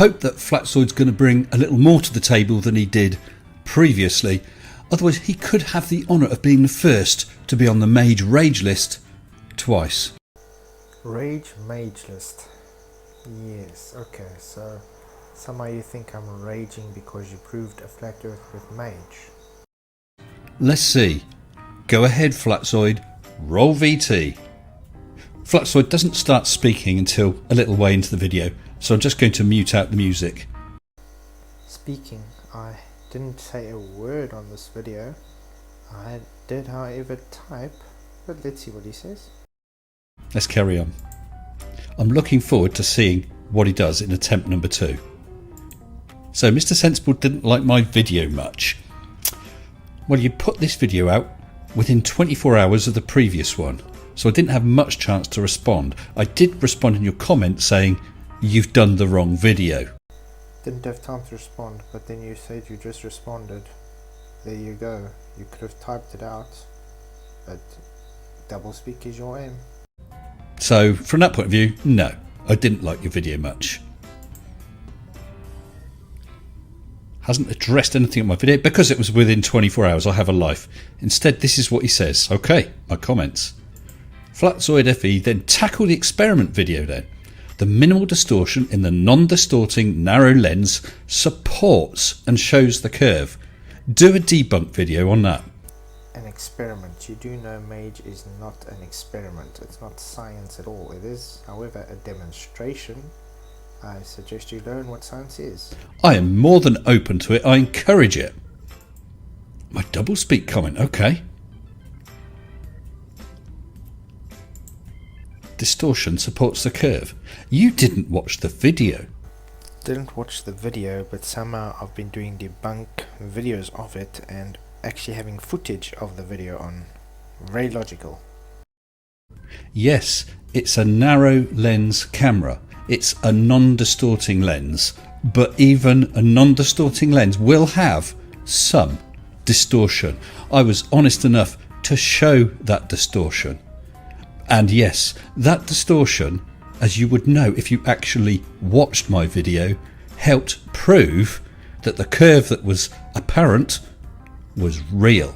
hope that Flatzoid's going to bring a little more to the table than he did previously. Otherwise, he could have the honour of being the first to be on the Mage Rage list twice. Rage Mage list. Yes, okay, so somehow you think I'm raging because you proved a flat earth with Mage. Let's see. Go ahead, Flatzoid. Roll VT. Flatzoid doesn't start speaking until a little way into the video, so I'm just going to mute out the music. Speaking, I didn't say a word on this video. I did, however, type, but let's see what he says. Let's carry on. I'm looking forward to seeing what he does in attempt number 2. So Mr. Sensible didn't like my video much. Well, you put this video out within 24 hours of the previous one, so I didn't have much chance to respond. I did respond in your comment saying you've done the wrong video. Didn't have time to respond, but then you said you just responded. There you go. You could have typed it out, but doublespeak is your aim. So from that point of view, no, I didn't like your video much. Hasn't addressed anything on my video because it was within 24 hours. I have a life. Instead, this is what he says. Okay, my comments. Flatzoid FE then tackle the experiment video then. The minimal distortion in the non-distorting narrow lens supports and shows the curve. Do a debunk video on that. An experiment. You do know Mage is not an experiment. It's not science at all. It is, however, a demonstration. I suggest you learn what science is. I am more than open to it. I encourage it. My doublespeak comment. Okay. Distortion supports the curve. You didn't watch the video. Didn't watch the video, but somehow I've been doing debunk videos of it and actually having footage of the video on. Very logical. Yes, it's a narrow lens camera. It's a non-distorting lens, but even a non-distorting lens will have some distortion. I was honest enough to show that distortion. And yes, that distortion, as you would know if you actually watched my video, helped prove that the curve that was apparent was real.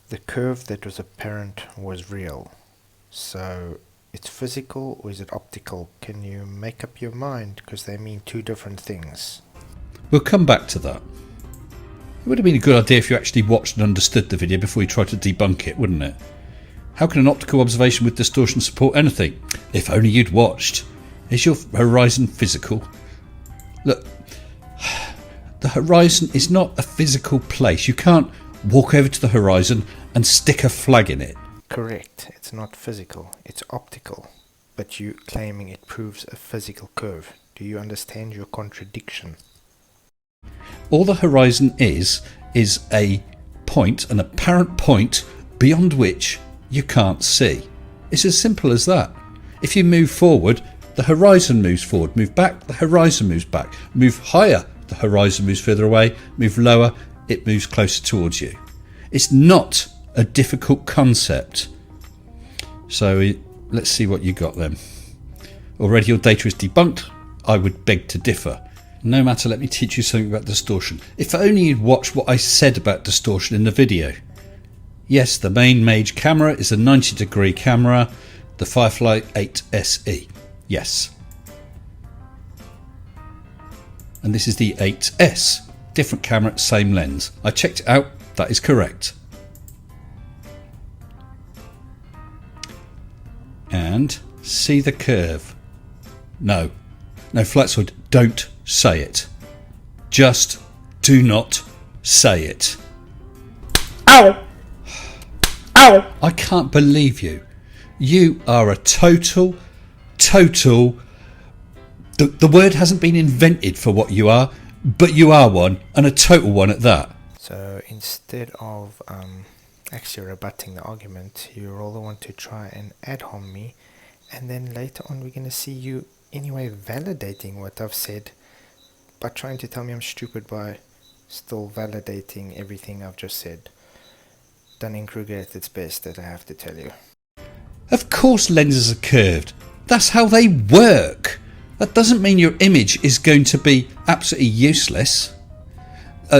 The curve that was apparent was real. So it's physical or is it optical? Can you make up your mind? Because they mean two different things. We'll come back to that. It would have been a good idea if you actually watched and understood the video before you tried to debunk it, wouldn't it? How can an optical observation with distortion support anything? If only you'd watched. Is your horizon physical? Look, the horizon is not a physical place. You can't walk over to the horizon and stick a flag in it. Correct. It's not physical. It's optical. But you claiming it proves a physical curve. Do you understand your contradiction? All the horizon is a point, an apparent point beyond which you can't see. It's as simple as that. If you move forward, the horizon moves forward. Move back, the horizon moves back. Move higher, the horizon moves further away. Move lower, it moves closer towards you. It's not a difficult concept. So let's see what you got then. Already your data is debunked. I would beg to differ. No matter, let me teach you something about distortion. If only you'd watched what I said about distortion in the video. Yes, the main Mage camera is a 90-degree camera, the Firefly 8 SE. Yes. And this is the 8S. Different camera, same lens. I checked it out, that is correct. And see the curve. No, Flatzoid, don't say it. Just do not say it. Ow! Ow! I can't believe you. You are a total... The word hasn't been invented for what you are, but you are one, and a total one at that. So instead of actually rebutting the argument, you rather want to try and ad hom me, and then later on we're going to see you anyway validating what I've said by trying to tell me I'm stupid by still validating everything I've just said. Dunning-Kruger at its best, that I have to tell you. Of course lenses are curved. That's how they work. That doesn't mean your image is going to be absolutely useless.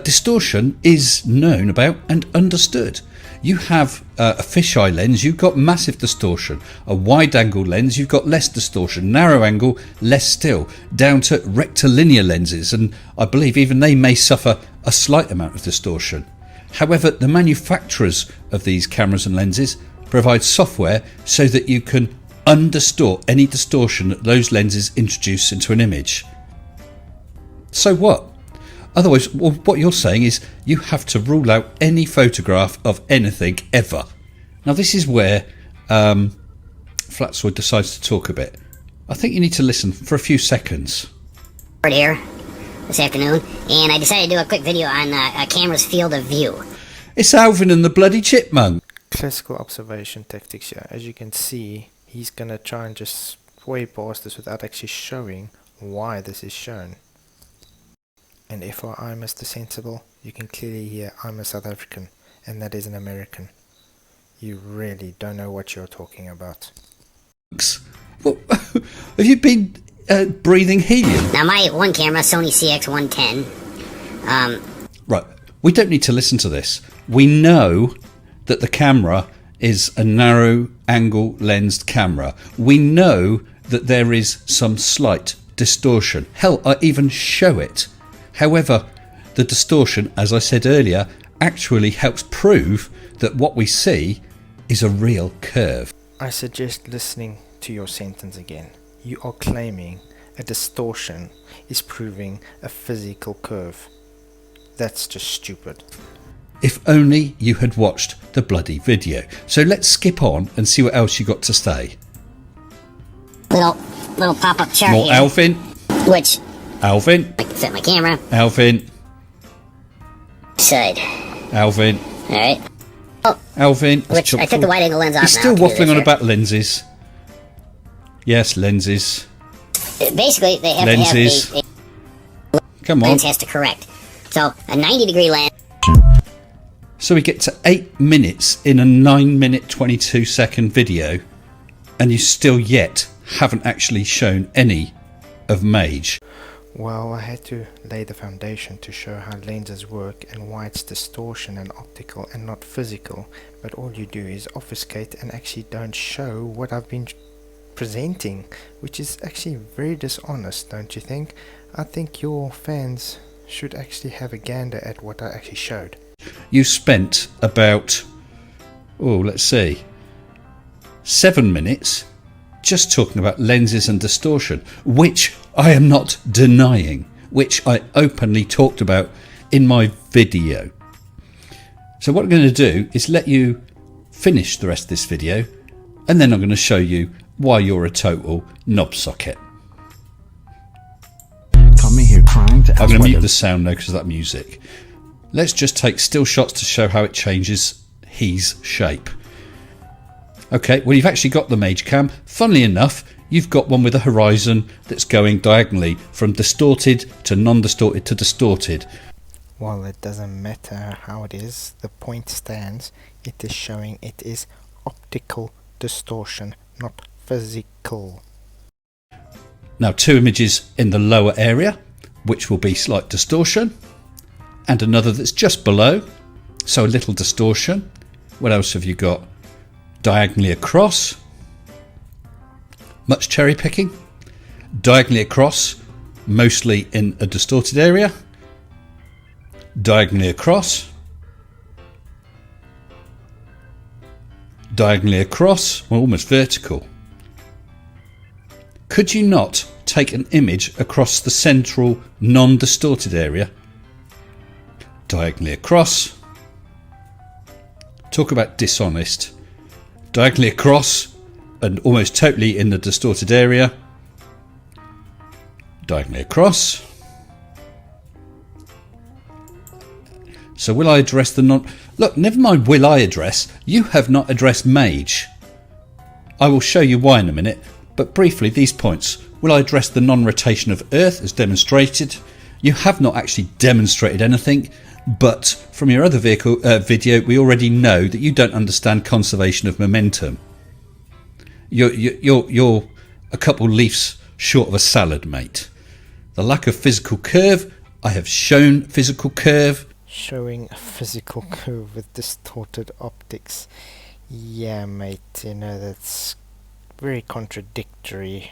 Distortion is known about and understood. You have a fisheye lens, you've got massive distortion. A wide angle lens, you've got less distortion. Narrow angle, less still. Down to rectilinear lenses, and I believe even they may suffer a slight amount of distortion. However, the manufacturers of these cameras and lenses provide software so that you can undistort any distortion that those lenses introduce into an image. So what? Otherwise, what you're saying is you have to rule out any photograph of anything ever. Now, this is where Flatswood decides to talk a bit. I think you need to listen for a few seconds. Here this afternoon, and I decided to do a quick video on a camera's field of view. It's Alvin and the bloody chipmunk. Classical observation tactics here. As you can see, he's gonna try and just way past this without actually showing why this is shown. And if I'm Mr. Sensible, you can clearly hear I'm a South African, and that is an American. You really don't know what you're talking about. Well, have you been breathing helium? Now my one camera, Sony CX110. Right, we don't need to listen to this. We know that the camera is a narrow angle lensed camera. We know that there is some slight distortion. Hell, I even show it. However, the distortion, as I said earlier, actually helps prove that what we see is a real curve. I suggest listening to your sentence again. You are claiming a distortion is proving a physical curve. That's just stupid. If only you had watched the bloody video. So let's skip on and see what else you got to say. Little pop-up chart More here. Alvin. Which Alvin. I can set my camera. Alvin. Side. Alvin. Alright. Alvin. Which I took the wide angle lens off. He's now still to do this waffling on here. about lenses. Yes, lenses. Basically, they have Lenses. to have Come on. lens has to correct. So a 90-degree lens. So we get to 8 minutes in a 9-minute 22-second video, and you still yet haven't actually shown any of Mage. Well, I had to lay the foundation to show how lenses work and why it's distortion and optical and not physical. But all you do is obfuscate and actually don't show what I've been presenting, which is actually very dishonest, don't you think? I think your fans should actually have a gander at what I actually showed. You spent about, let's see, 7 minutes just talking about lenses and distortion, which I am not denying, which I openly talked about in my video. So what I'm going to do is let you finish the rest of this video, and then I'm going to show you why you're a total knob socket. Coming here trying to I'm going to mute the sound now because of that music. Let's just take still shots to show how it changes his shape. Okay, well, you've actually got the Mage cam. Funnily enough, you've got one with a horizon that's going diagonally from distorted to non-distorted to distorted. Well, it doesn't matter how it is, the point stands. It is showing it is optical distortion, not physical. Now, 2 images in the lower area, which will be slight distortion, and another that's just below, so a little distortion. What else have you got? Diagonally across, much cherry picking. Diagonally across, mostly in a distorted area. Diagonally across. Diagonally across, well, almost vertical. Could you not take an image across the central non-distorted area? Diagonally across. Talk about dishonest. Diagonally across and almost totally in the distorted area. Diagonally across. So will I address the non... Look, never mind will I address. You have not addressed Mage. I will show you why in a minute, but briefly these points. Will I address the non-rotation of Earth as demonstrated? You have not actually demonstrated anything, but from your other video we already know that you don't understand conservation of momentum. You're a couple leaves short of a salad, mate. The lack of physical curve, I have shown physical curve. Showing a physical curve with distorted optics. Yeah, mate, that's very contradictory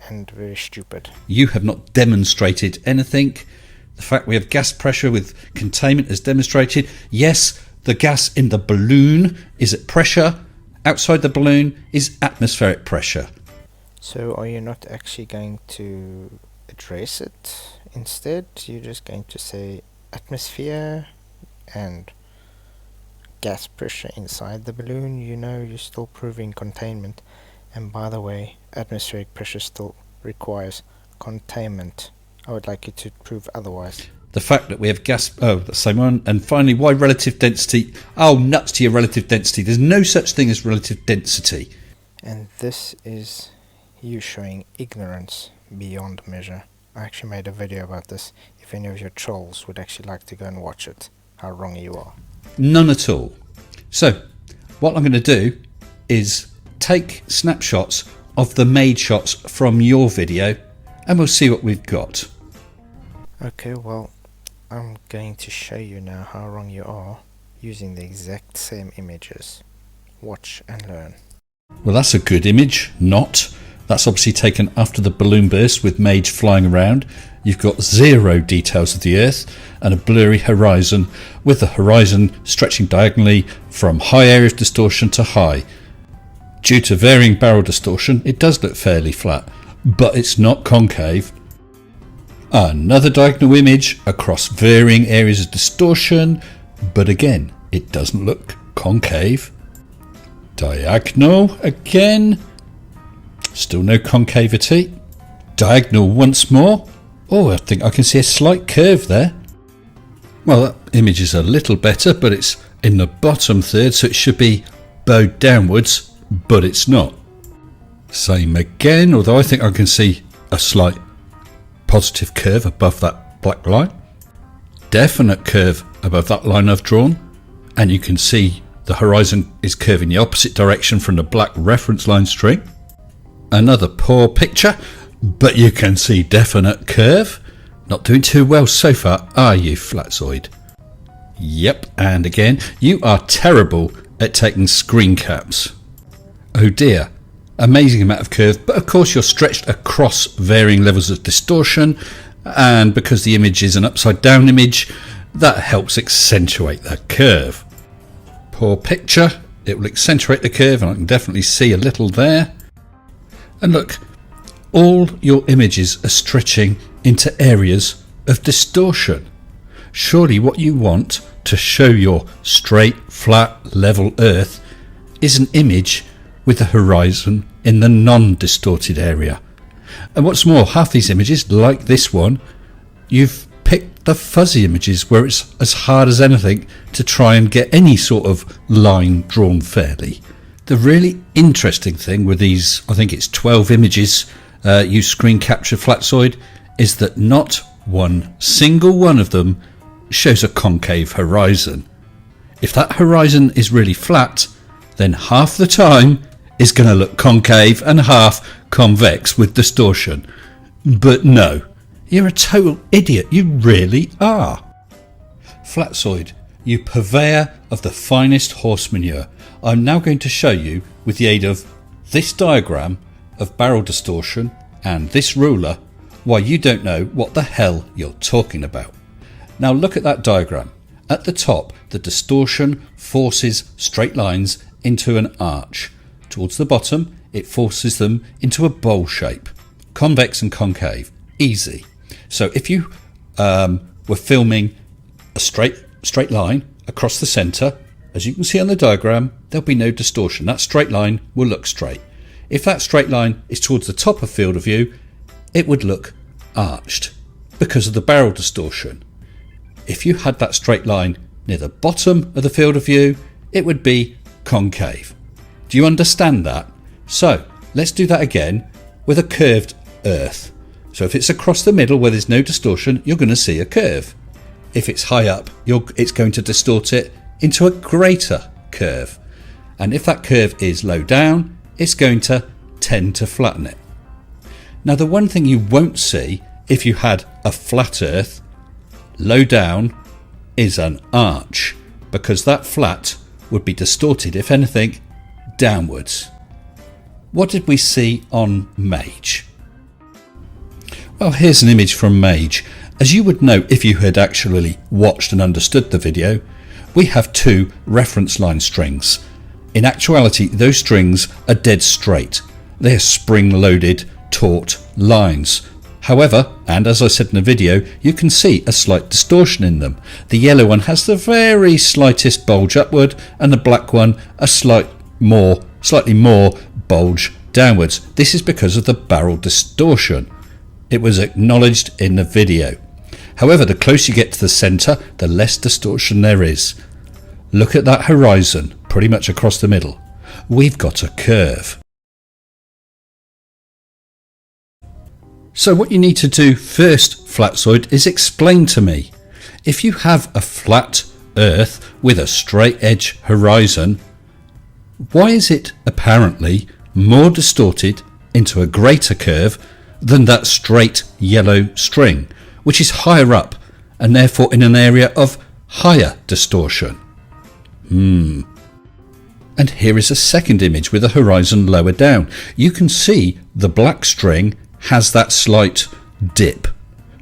and very stupid. You have not demonstrated anything. The fact we have gas pressure with containment is demonstrated. Yes, the gas in the balloon is at pressure. Outside the balloon is atmospheric pressure. So are you not actually going to address it instead? You're just going to say atmosphere and gas pressure inside the balloon. You're still proving containment. And by the way, atmospheric pressure still requires containment. I would like you to prove otherwise. The fact that we have gas... Oh, the same one. And finally, why relative density? Oh, nuts to your relative density. There's no such thing as relative density. And this is you showing ignorance beyond measure. I actually made a video about this. If any of your trolls would actually like to go and watch it, how wrong you are. None at all. So, what I'm going to do is take snapshots of the Mage shots from your video, and we'll see what we've got. Okay, well, I'm going to show you now how wrong you are using the exact same images. Watch and learn. Well, that's a good image. Not. That's obviously taken after the balloon burst with Mage flying around. You've got zero details of the Earth and a blurry horizon, with the horizon stretching diagonally from high area of distortion to high. Due to varying barrel distortion, it does look fairly flat, but it's not concave. Another diagonal image across varying areas of distortion, but again, it doesn't look concave. Diagonal again, still no concavity. Diagonal once more. Oh, I think I can see a slight curve there. Well, that image is a little better, but it's in the bottom third, so it should be bowed downwards, but it's not. Same again, although I think I can see a slight positive curve above that black line. Definite curve above that line I've drawn, and you can see the horizon is curving the opposite direction from the black reference line string. Another poor picture, but you can see definite curve. Not doing too well so far, are you, Flatzoid? Yep, and again, you are terrible at taking screen caps. Oh dear, amazing amount of curve, but of course you're stretched across varying levels of distortion, and because the image is an upside down image, that helps accentuate that curve. Poor picture, it will accentuate the curve, and I can definitely see a little there. And look, all your images are stretching into areas of distortion. Surely what you want to show your straight, flat, level Earth is an image with the horizon in the non-distorted area. And what's more, half these images, like this one, you've picked the fuzzy images where it's as hard as anything to try and get any sort of line drawn fairly. The really interesting thing with these, I think it's 12 images you screen capture, Flatzoid, is that not one single one of them shows a concave horizon. If that horizon is really flat, then half the time is going to look concave and half convex with distortion. But no, you're a total idiot, you really are. Flatzoid, you purveyor of the finest horse manure, I'm now going to show you, with the aid of this diagram of barrel distortion and this ruler, why you don't know what the hell you're talking about. Now look at that diagram. At the top, the distortion forces straight lines into an arch. Towards the bottom, it forces them into a bowl shape. Convex and concave. Easy. So if you were filming a straight line across the centre, as you can see on the diagram, there'll be no distortion. That straight line will look straight. If that straight line is towards the top of field of view, it would look arched because of the barrel distortion. If you had that straight line near the bottom of the field of view, it would be concave. Do you understand that? So let's do that again with a curved Earth. So if it's across the middle where there's no distortion, you're going to see a curve. If it's high up, it's going to distort it into a greater curve. And if that curve is low down, it's going to tend to flatten it. Now the one thing you won't see if you had a flat Earth, low down, is an arch, because that flat would be distorted, if anything, downwards. What did we see on Mage? Well, here's an image from Mage. As you would know if you had actually watched and understood the video, we have two reference line strings. In actuality, those strings are dead straight. They are spring-loaded, taut lines. However, and as I said in the video, you can see a slight distortion in them. The yellow one has the very slightest bulge upward, and the black one a slightly more bulge downwards. This is because of the barrel distortion. It was acknowledged in the video. However, the closer you get to the centre, the less distortion there is. Look at that horizon, pretty much across the middle. We've got a curve. So what you need to do first, Flatzoid, is explain to me. If you have a flat Earth with a straight edge horizon, why is it apparently more distorted into a greater curve than that straight yellow string, which is higher up and therefore in an area of higher distortion? And here is a second image with a horizon lower down. You can see the black string has that slight dip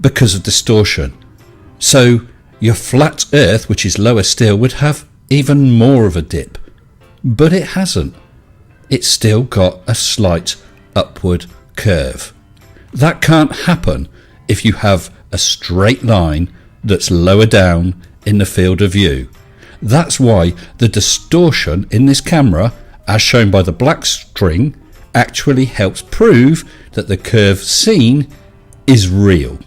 because of distortion. So your flat Earth, which is lower still, would have even more of a dip. But it hasn't. It's still got a slight upward curve. That can't happen if you have a straight line that's lower down in the field of view. That's why the distortion in this camera, as shown by the black string, actually helps prove that the curve seen is real.